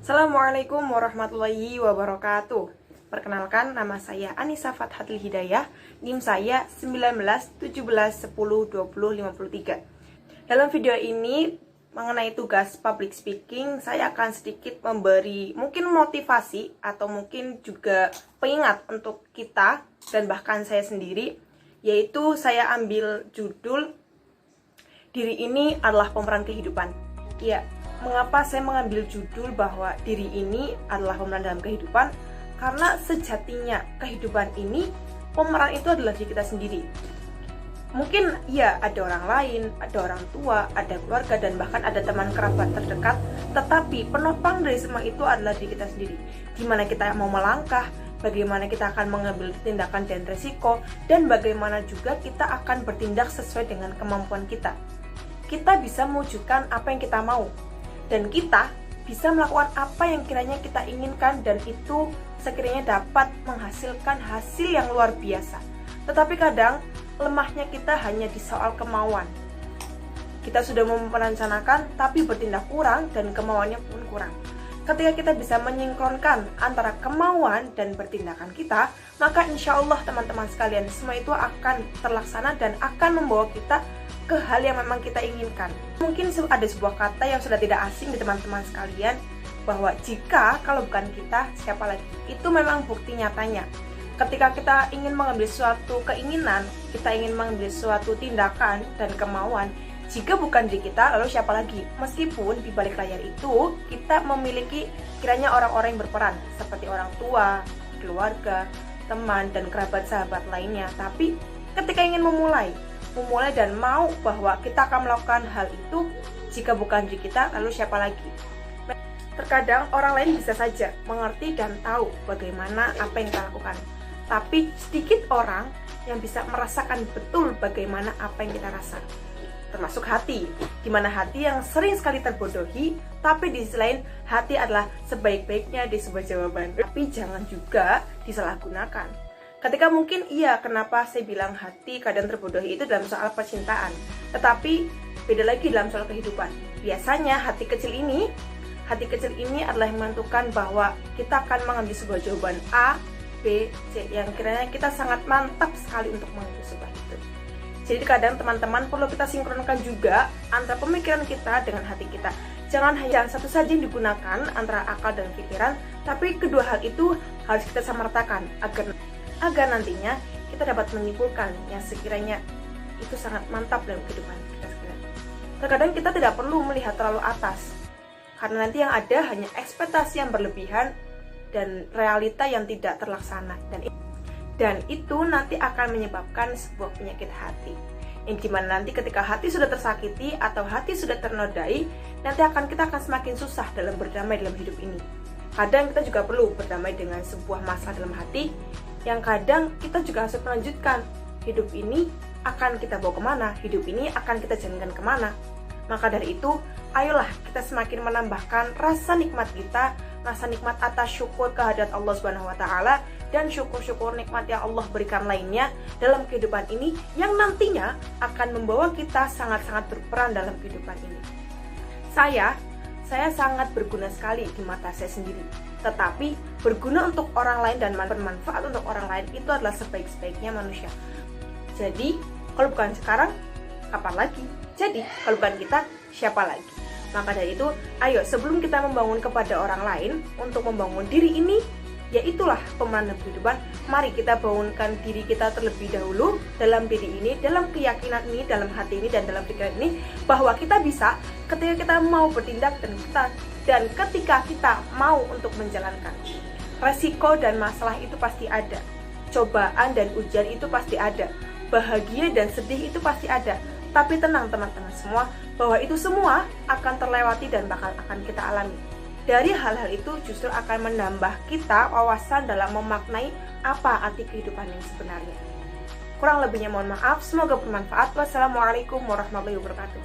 Assalamualaikum warahmatullahi wabarakatuh. Perkenalkan, nama saya Anissa Fathatul Hidayah. NIM saya 1917102053. Dalam video ini mengenai tugas public speaking, saya akan sedikit memberi mungkin motivasi atau mungkin juga pengingat untuk kita dan bahkan saya sendiri, yaitu saya ambil judul diri ini adalah pemeran kehidupan. Ya, mengapa saya mengambil judul bahwa diri ini adalah pemeran dalam kehidupan? Karena sejatinya kehidupan ini, pemeran itu adalah diri kita sendiri. Mungkin ya ada orang lain, ada orang tua, ada keluarga, dan bahkan ada teman kerabat terdekat. Tetapi penopang dari semua itu adalah diri kita sendiri. Gimana kita mau melangkah, bagaimana kita akan mengambil tindakan dan resiko, dan bagaimana juga kita akan bertindak sesuai dengan kemampuan kita. Kita bisa mewujudkan apa yang kita mau, dan kita bisa melakukan apa yang kiranya kita inginkan, dan itu sekiranya dapat menghasilkan hasil yang luar biasa. Tetapi kadang lemahnya kita hanya di soal kemauan. Kita sudah merencanakan tapi bertindak kurang dan kemauannya pun kurang. Ketika kita bisa menyingkronkan antara kemauan dan pertindakan kita, maka insya Allah teman-teman sekalian, semua itu akan terlaksana dan akan membawa kita ke hal yang memang kita inginkan. Mungkin ada sebuah kata yang sudah tidak asing di teman-teman sekalian, bahwa jika kalau bukan kita, siapa lagi? Itu memang bukti nyatanya. Ketika kita ingin mengambil suatu keinginan, kita ingin mengambil suatu tindakan dan kemauan, jika bukan diri kita, lalu siapa lagi? Meskipun di balik layar itu, kita memiliki kiranya orang-orang yang berperan, seperti orang tua, keluarga, teman, dan kerabat sahabat lainnya. Tapi ketika ingin memulai dan mau bahwa kita akan melakukan hal itu, jika bukan diri kita, lalu siapa lagi? Terkadang orang lain bisa saja mengerti dan tahu bagaimana apa yang kita lakukan, tapi sedikit orang yang bisa merasakan betul bagaimana apa yang kita rasa, termasuk hati, dimana hati yang sering sekali terbodohi, tapi di sisi lain hati adalah sebaik-baiknya di sebuah jawaban, tapi jangan juga disalahgunakan. Ketika mungkin kenapa saya bilang hati kadang terbodohi itu dalam soal percintaan, tetapi beda lagi dalam soal kehidupan. Biasanya hati kecil ini adalah yang menentukan bahwa kita akan mengambil sebuah jawaban A, B, C yang kiranya kita sangat mantap sekali untuk mengambil sebuah itu. Jadi kadang teman-teman perlu kita sinkronkan juga antara pemikiran kita dengan hati kita. Jangan hanya satu saja yang digunakan antara akal dan pikiran, tapi kedua hal itu harus kita samaratakan agar nantinya kita dapat menyimpulkan yang sekiranya itu sangat mantap dalam kehidupan kita sekiranya. Terkadang kita tidak perlu melihat terlalu atas, karena nanti yang ada hanya ekspektasi yang berlebihan dan realita yang tidak terlaksana, dan itu nanti akan menyebabkan sebuah penyakit hati, yang dimana nanti ketika hati sudah tersakiti atau hati sudah ternodai, nanti kita akan semakin susah dalam berdamai dalam hidup ini. Kadang kita juga perlu berdamai dengan sebuah masalah dalam hati, yang kadang kita juga harus melanjutkan. Hidup ini akan kita bawa kemana, hidup ini akan kita jalankan kemana. Maka dari itu, ayolah kita semakin menambahkan rasa nikmat kita, rasa nikmat atas syukur kehadirat Allah Subhanahu wa Ta'ala, dan syukur-syukur nikmat yang Allah berikan lainnya dalam kehidupan ini, yang nantinya akan membawa kita sangat-sangat berperan dalam kehidupan ini. Saya sangat berguna sekali di mata saya sendiri, tetapi berguna untuk orang lain dan bermanfaat untuk orang lain itu adalah sebaik-baiknya manusia. Jadi, kalau bukan sekarang, kapan lagi? Jadi, kalau bukan kita, siapa lagi? Maka dari itu, ayo sebelum kita membangun kepada orang lain untuk membangun diri ini, yaitulah pemeran dalam kehidupan, mari kita bangunkan diri kita terlebih dahulu dalam diri ini, dalam keyakinan ini, dalam hati ini, dan dalam pikiran ini, bahwa kita bisa ketika kita mau bertindak dan ketika kita mau untuk menjalankan. Resiko dan masalah itu pasti ada, cobaan dan ujian itu pasti ada, bahagia dan sedih itu pasti ada. Tapi tenang teman-teman semua, bahwa itu semua akan terlewati dan akan kita alami. Dari hal-hal itu justru akan menambah kita wawasan dalam memaknai apa arti kehidupan yang sebenarnya. Kurang lebihnya mohon maaf, semoga bermanfaat. Wassalamualaikum warahmatullahi wabarakatuh.